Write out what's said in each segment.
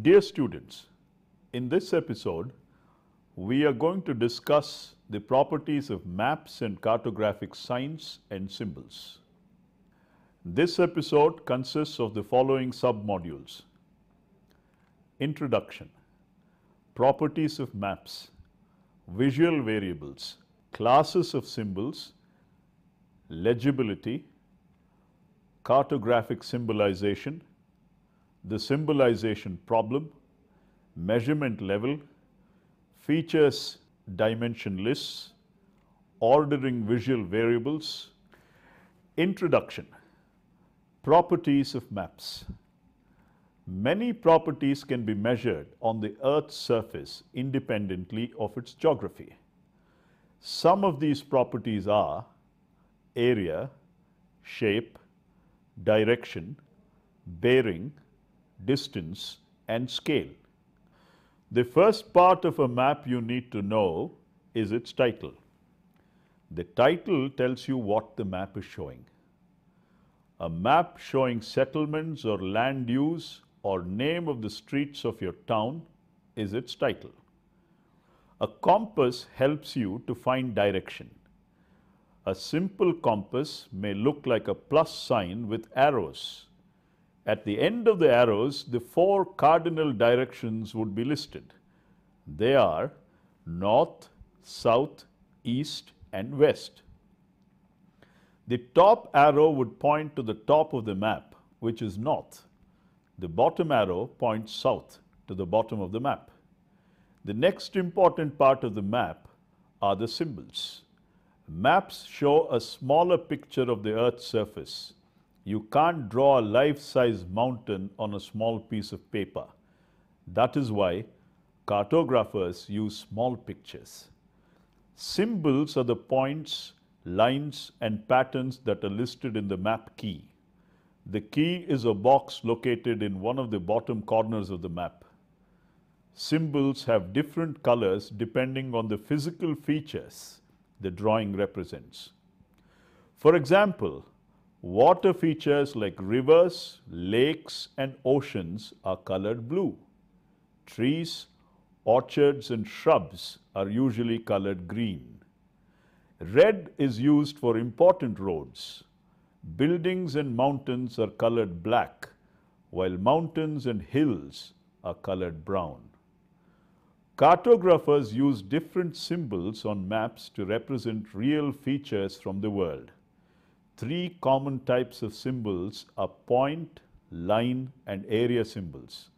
Dear students, in this episode, we are going to discuss the properties of maps and cartographic signs and symbols. This episode consists of the following sub-modules: Introduction, Properties of maps, Visual variables, Classes of symbols, Legibility, Cartographic symbolization, the symbolization problem, measurement level, features dimension lists, ordering visual variables. Introduction, Properties of maps. Many properties can be measured on the Earth's surface independently of its geography. Some of these properties are area, shape, direction, bearing, distance, and scale. The first part of a map you need to know is its title. The title tells you what the map is showing. A map showing settlements or land use or name of the streets of your town is its title. A compass helps you to find direction. A simple compass may look like a plus sign with arrows. At the end of the arrows, the four cardinal directions would be listed. They are north, south, east, and west. The top arrow would point to the top of the map, which is north. The bottom arrow points south to the bottom of the map. The next important part of the map are the symbols. Maps show a smaller picture of the Earth's surface. You can't draw a life-size mountain on a small piece of paper. That is why cartographers use small pictures. Symbols are the points, lines, and patterns that are listed in the map key. The key is a box located in one of the bottom corners of the map. Symbols have different colors depending on the physical features the drawing represents. For example, water features like rivers, lakes, and oceans are colored blue. Trees, orchards, and shrubs are usually colored green. Red is used for important roads. Buildings and mountains are colored black, while mountains and hills are colored brown. Cartographers use different symbols on maps to represent real features from the world. Three common types of symbols are point, line, and area symbols.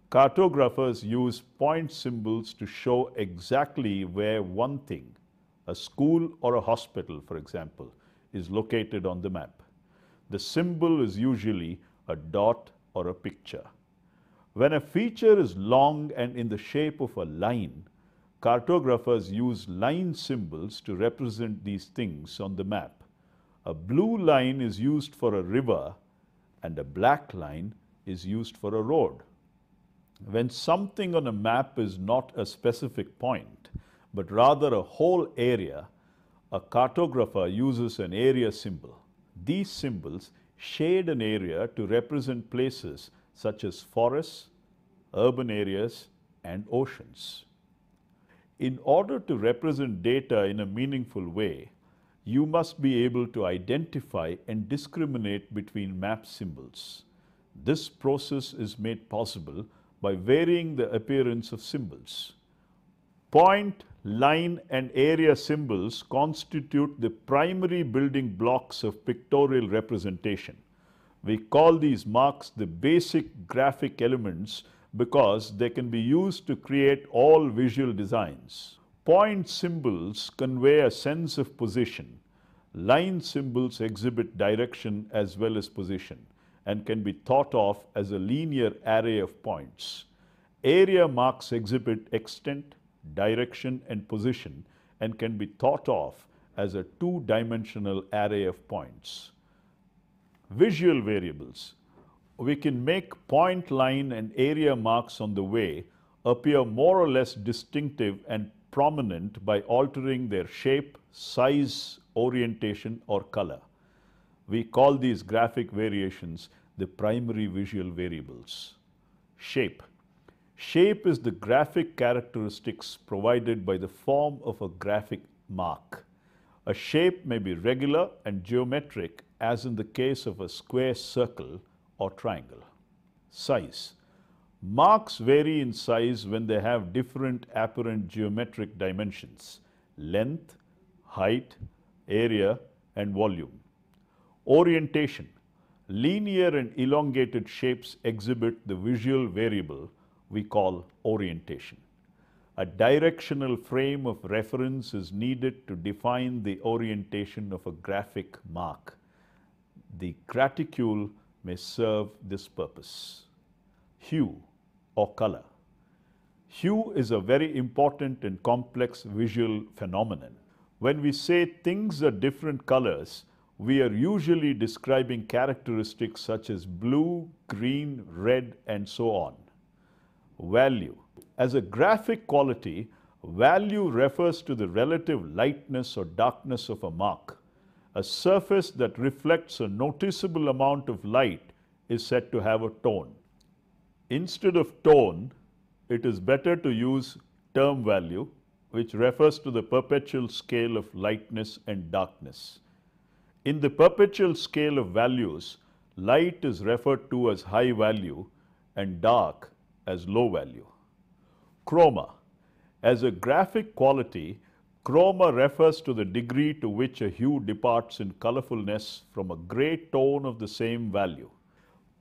Cartographers use point symbols to show exactly where one thing, a school or a hospital, for example, is located on the map. The symbol is usually a dot or a picture. When a feature is long and in the shape of a line, cartographers use line symbols to represent these things on the map. A blue line is used for a river and a black line is used for a road. When something on a map is not a specific point, but rather a whole area, a cartographer uses an area symbol. These symbols shade an area to represent places such as forests, urban areas, and oceans. In order to represent data in a meaningful way, you must be able to identify and discriminate between map symbols. This process is made possible by varying the appearance of symbols. Point, line, and area symbols constitute the primary building blocks of pictorial representation. We call these marks the basic graphic elements because they can be used to create all visual designs. Point symbols convey a sense of position. Line symbols exhibit direction as well as position and can be thought of as a linear array of points. Area marks exhibit extent, direction, and position and can be thought of as a two-dimensional array of points. Visual variables. We can make point, line, and area marks on the way appear more or less distinctive and prominent by altering their shape, size, orientation, or color. We call these graphic variations the primary visual variables. Shape. Shape is the graphic characteristics provided by the form of a graphic mark. A shape may be regular and geometric, as in the case of a square circle or triangle. Size. Marks vary in size when they have different apparent geometric dimensions: length, height, area, and volume. Orientation. Linear and elongated shapes exhibit the visual variable we call orientation. A directional frame of reference is needed to define the orientation of a graphic mark. The graticule may serve this purpose. Hue or color. Hue is a very important and complex visual phenomenon. When we say things are different colors, we are usually describing characteristics such as blue, green, red, and so on. Value. As a graphic quality, value refers to the relative lightness or darkness of a mark. A surface that reflects a noticeable amount of light is said to have a tone. Instead of tone, it is better to use term value, which refers to the perpetual scale of lightness and darkness. In the perpetual scale of values, light is referred to as high value and dark as low value. Chroma. As a graphic quality, chroma refers to the degree to which a hue departs in colorfulness from a gray tone of the same value.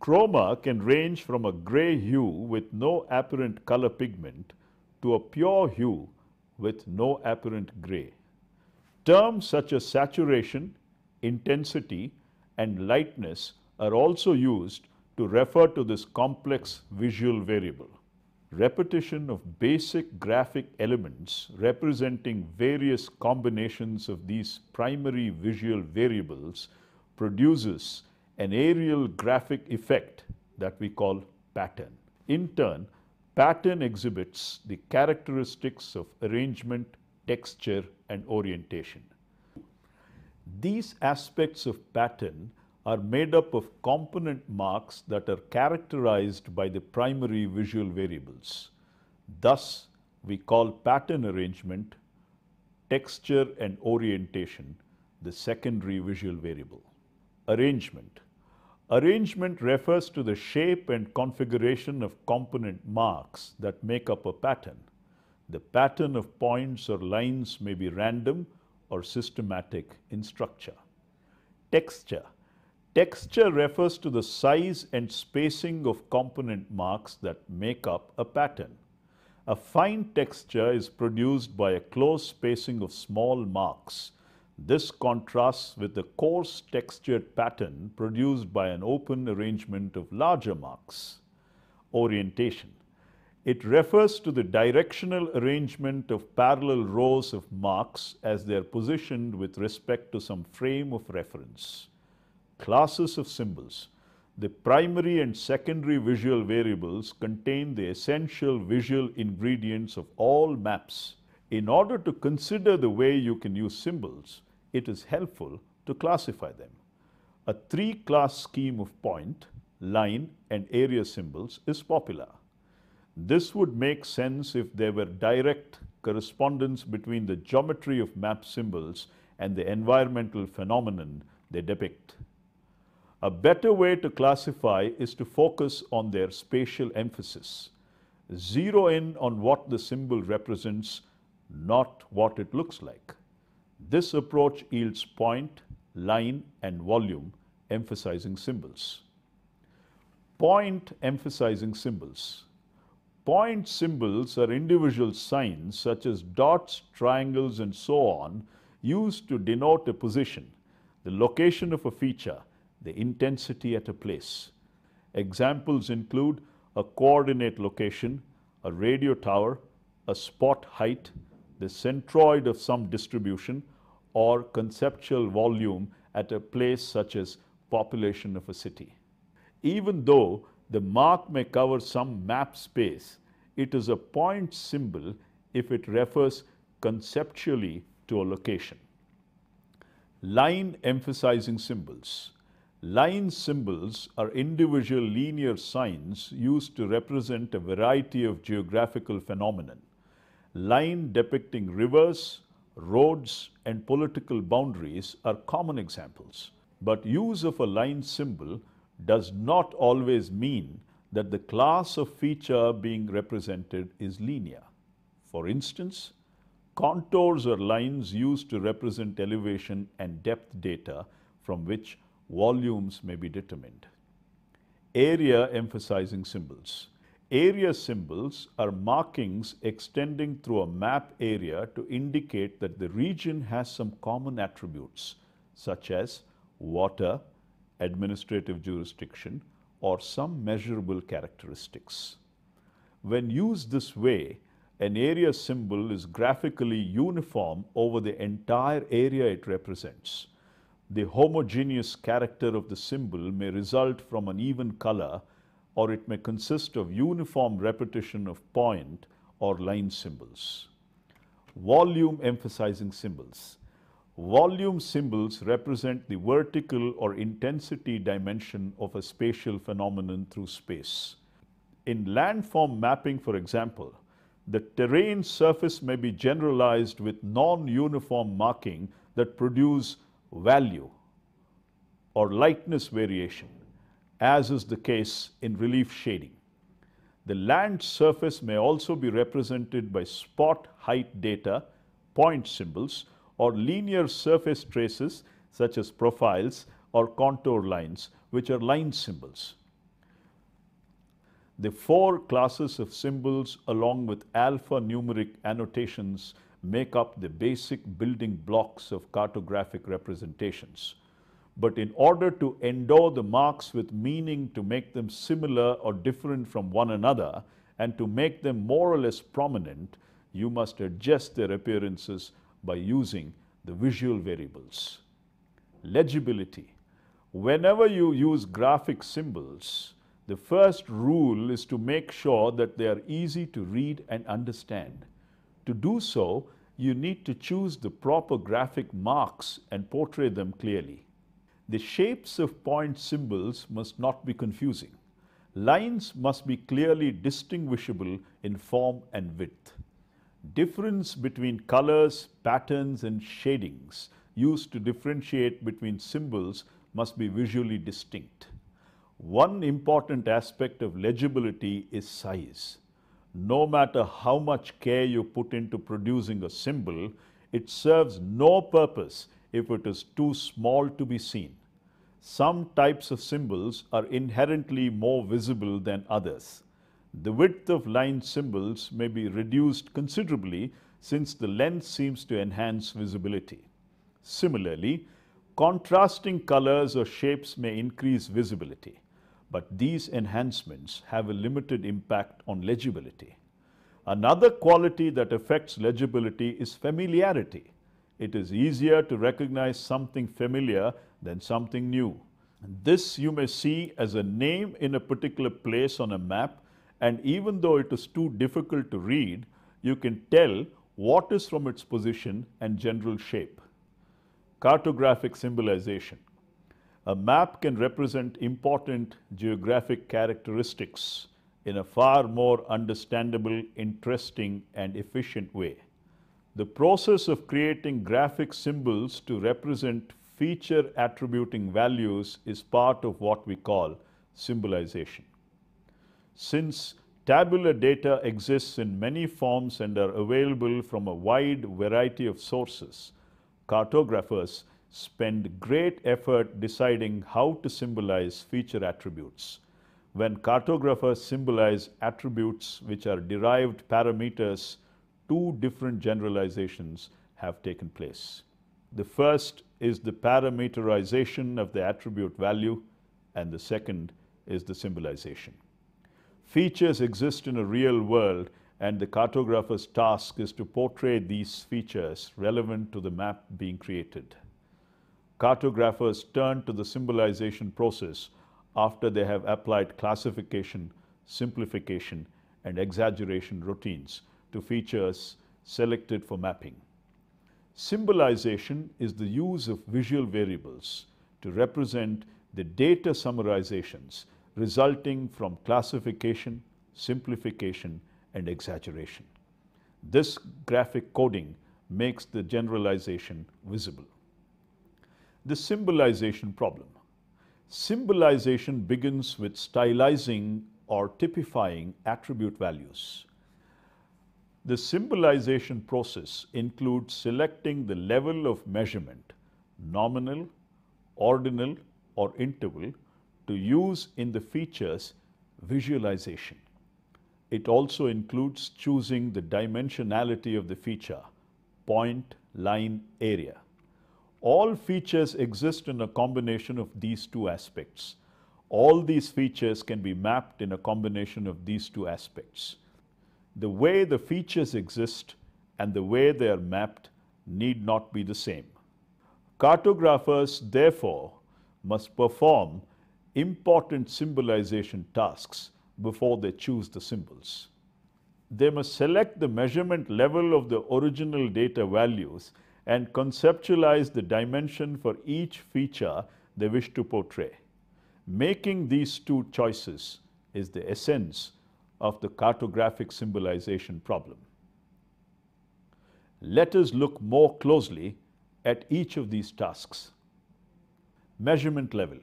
Chroma can range from a gray hue with no apparent color pigment to a pure hue with no apparent gray. Terms such as saturation, intensity, and lightness are also used to refer to this complex visual variable. Repetition of basic graphic elements representing various combinations of these primary visual variables produces an aerial graphic effect that we call pattern. In turn, pattern exhibits the characteristics of arrangement, texture, and orientation. These aspects of pattern are made up of component marks that are characterized by the primary visual variables. Thus, we call pattern arrangement, texture, and orientation the secondary visual variable. Arrangement. Arrangement refers to the shape and configuration of component marks that make up a pattern. The pattern of points or lines may be random or systematic in structure. Texture. Texture refers to the size and spacing of component marks that make up a pattern. A fine texture is produced by a close spacing of small marks. This contrasts with the coarse textured pattern produced by an open arrangement of larger marks. Orientation. It refers to the directional arrangement of parallel rows of marks as they are positioned with respect to some frame of reference. Classes of symbols. The primary and secondary visual variables contain the essential visual ingredients of all maps. In order to consider the way you can use symbols, it is helpful to classify them. A three-class scheme of point, line, and area symbols is popular. This would make sense if there were direct correspondence between the geometry of map symbols and the environmental phenomenon they depict. A better way to classify is to focus on their spatial emphasis. Zero in on what the symbol represents, not what it looks like. This approach yields point, line, and volume, emphasizing symbols. Point emphasizing symbols. Point symbols are individual signs such as dots, triangles, and so on, used to denote a position, the location of a feature, the intensity at a place. Examples include a coordinate location, a radio tower, a spot height, the centroid of some distribution, or conceptual volume at a place such as population of a city. Even though the mark may cover some map space, it is a point symbol if it refers conceptually to a location. Line emphasizing symbols. Line symbols are individual linear signs used to represent a variety of geographical phenomena. Line depicting rivers, roads, and political boundaries are common examples. But use of a line symbol does not always mean that the class of feature being represented is linear. For instance, contours are lines used to represent elevation and depth data from which volumes may be determined. Area emphasizing symbols. Area symbols are markings extending through a map area to indicate that the region has some common attributes such as water, administrative jurisdiction, or some measurable characteristics. When used this way, an area symbol is graphically uniform over the entire area it represents. The homogeneous character of the symbol may result from an even color, or it may consist of uniform repetition of point or line symbols. Volume emphasizing symbols. Volume symbols represent the vertical or intensity dimension of a spatial phenomenon through space. In landform mapping, for example, the terrain surface may be generalized with non-uniform marking that produce value or lightness variation, as is the case in relief shading. The land surface may also be represented by spot height data, point symbols, or linear surface traces such as profiles or contour lines, which are line symbols. The four classes of symbols along with alphanumeric annotations make up the basic building blocks of cartographic representations. But in order to endow the marks with meaning to make them similar or different from one another and to make them more or less prominent, you must adjust their appearances by using the visual variables. Legibility. Whenever you use graphic symbols, the first rule is to make sure that they are easy to read and understand. To do so, you need to choose the proper graphic marks and portray them clearly. The shapes of point symbols must not be confusing. Lines must be clearly distinguishable in form and width. Difference between colors, patterns, and shadings used to differentiate between symbols must be visually distinct. One important aspect of legibility is size. No matter how much care you put into producing a symbol, it serves no purpose if it is too small to be seen. Some types of symbols are inherently more visible than others. The width of line symbols may be reduced considerably since the length seems to enhance visibility. Similarly, contrasting colors or shapes may increase visibility, but these enhancements have a limited impact on legibility. Another quality that affects legibility is familiarity. It is easier to recognize something familiar than something new. This you may see as a name in a particular place on a map, and even though it is too difficult to read, you can tell what is from its position and general shape. Cartographic symbolization. A map can represent important geographic characteristics in a far more understandable, interesting, and efficient way. The process of creating graphic symbols to represent feature attributing values is part of what we call symbolization. Since tabular data exists in many forms and are available from a wide variety of sources, cartographers spend great effort deciding how to symbolize feature attributes. When cartographers symbolize attributes which are derived parameters, two different generalizations have taken place. The first is the parameterization of the attribute value, and the second is the symbolization. Features exist in a real world, and the cartographer's task is to portray these features relevant to the map being created. Cartographers turn to the symbolization process after they have applied classification, simplification, and exaggeration routines to features selected for mapping. Symbolization is the use of visual variables to represent the data summarizations resulting from classification, simplification, and exaggeration. This graphic coding makes the generalization visible. The symbolization problem. Symbolization begins with stylizing or typifying attribute values. The symbolization process includes selecting the level of measurement, nominal, ordinal, or interval, to use in the feature's visualization. It also includes choosing the dimensionality of the feature, point, line, area. All features exist in a combination of these two aspects. All these features can be mapped in a combination of these two aspects. The way the features exist and the way they are mapped need not be the same. Cartographers, therefore, must perform important symbolization tasks before they choose the symbols. They must select the measurement level of the original data values and conceptualize the dimension for each feature they wish to portray. Making these two choices is the essence of the cartographic symbolization problem. Let us look more closely at each of these tasks. Measurement level.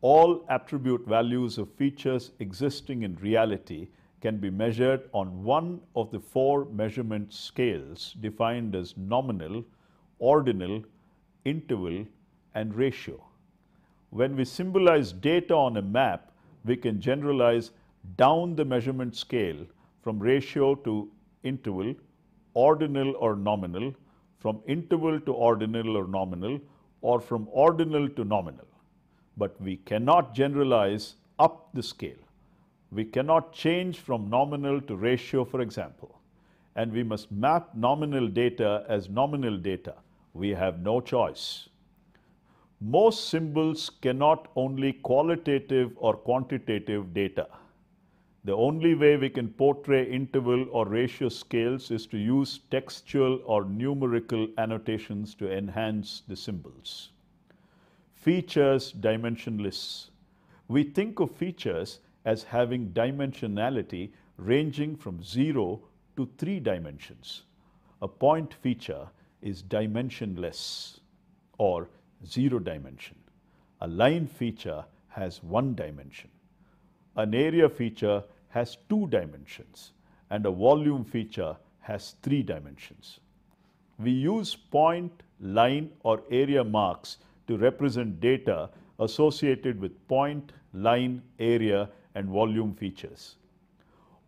All attribute values of features existing in reality can be measured on one of the four measurement scales defined as nominal, ordinal, interval, and ratio. When we symbolize data on a map, we can generalize down the measurement scale from ratio to interval, ordinal or nominal, from interval to ordinal or nominal, or from ordinal to nominal. But we cannot generalize up the scale. We cannot change from nominal to ratio, for example, and we must map nominal data as nominal data. We have no choice. Most symbols cannot only qualitative or quantitative data. The only way we can portray interval or ratio scales is to use textual or numerical annotations to enhance the symbols. Features dimension lists. We think of features as having dimensionality ranging from 0 to 3 dimensions. A point feature is dimensionless or 0 dimension. A line feature has 1 dimension. An area feature has 2 dimensions, and a volume feature has 3 dimensions. We use point, line, or area marks to represent data associated with point, line, area, and volume features.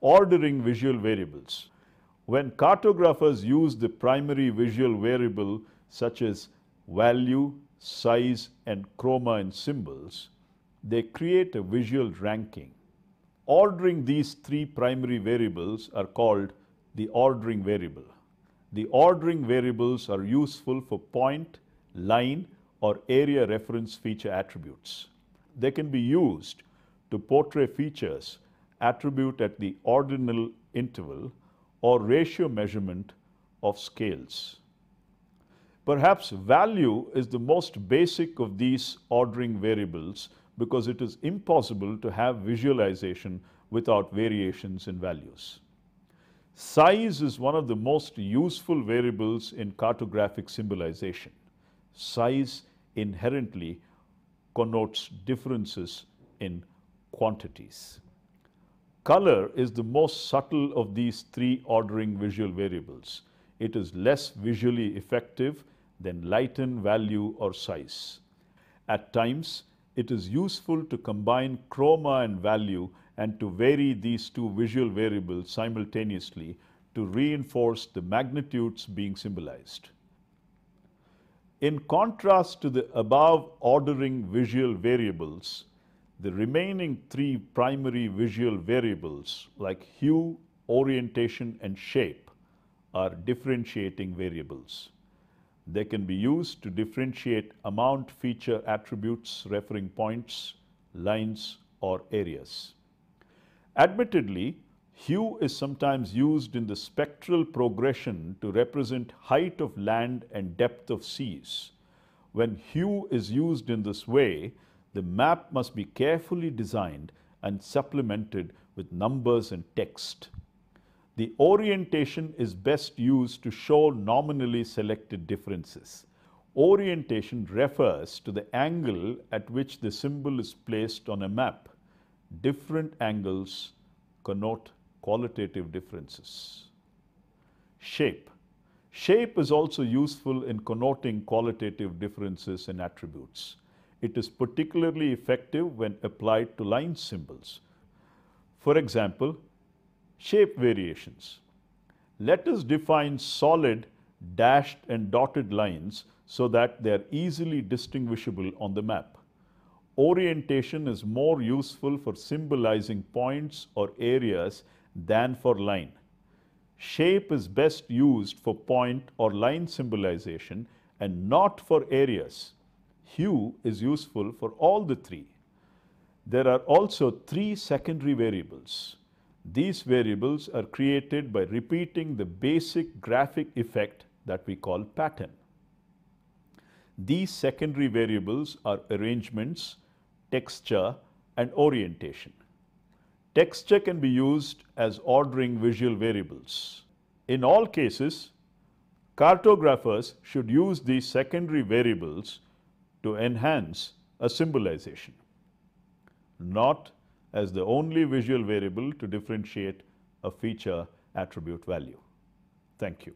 Ordering visual variables. When cartographers use the primary visual variable such as value, size, and chroma in symbols, they create a visual ranking. Ordering these 3 primary variables are called the ordering variable. The ordering variables are useful for point, line, or area reference feature attributes. They can be used to portray features attribute at the ordinal interval or ratio measurement of scales. Perhaps value is the most basic of these ordering variables because it is impossible to have visualization without variations in values. Size is one of the most useful variables in cartographic symbolization. Size inherently connotes differences in quantities. Color is the most subtle of these 3 ordering visual variables. It is less visually effective than lighten, value, or size. At times, it is useful to combine chroma and value and to vary these 2 visual variables simultaneously to reinforce the magnitudes being symbolized. In contrast to the above ordering visual variables, the remaining 3 primary visual variables like hue, orientation, and shape are differentiating variables. They can be used to differentiate amount feature attributes referring points, lines, or areas. Admittedly, hue is sometimes used in the spectral progression to represent height of land and depth of seas. When hue is used in this way, The map must be carefully designed and supplemented with numbers and text. The orientation is best used to show nominally selected differences. Orientation refers to the angle at which the symbol is placed on a map. Different angles connote qualitative differences. Shape. Shape is also useful in connoting qualitative differences in attributes. It is particularly effective when applied to line symbols. For example, shape variations. Let us define solid dashed and dotted lines so that they are easily distinguishable on the map. Orientation is more useful for symbolizing points or areas than for line. Shape is best used for point or line symbolization and not for areas. Hue is useful for all the three. There are also three secondary variables. These variables are created by repeating the basic graphic effect that we call pattern. These secondary variables are arrangements, texture, and orientation. Texture can be used as ordering visual variables. In all cases, cartographers should use these secondary variables to enhance a symbolization, not as the only visual variable to differentiate a feature attribute value. Thank you.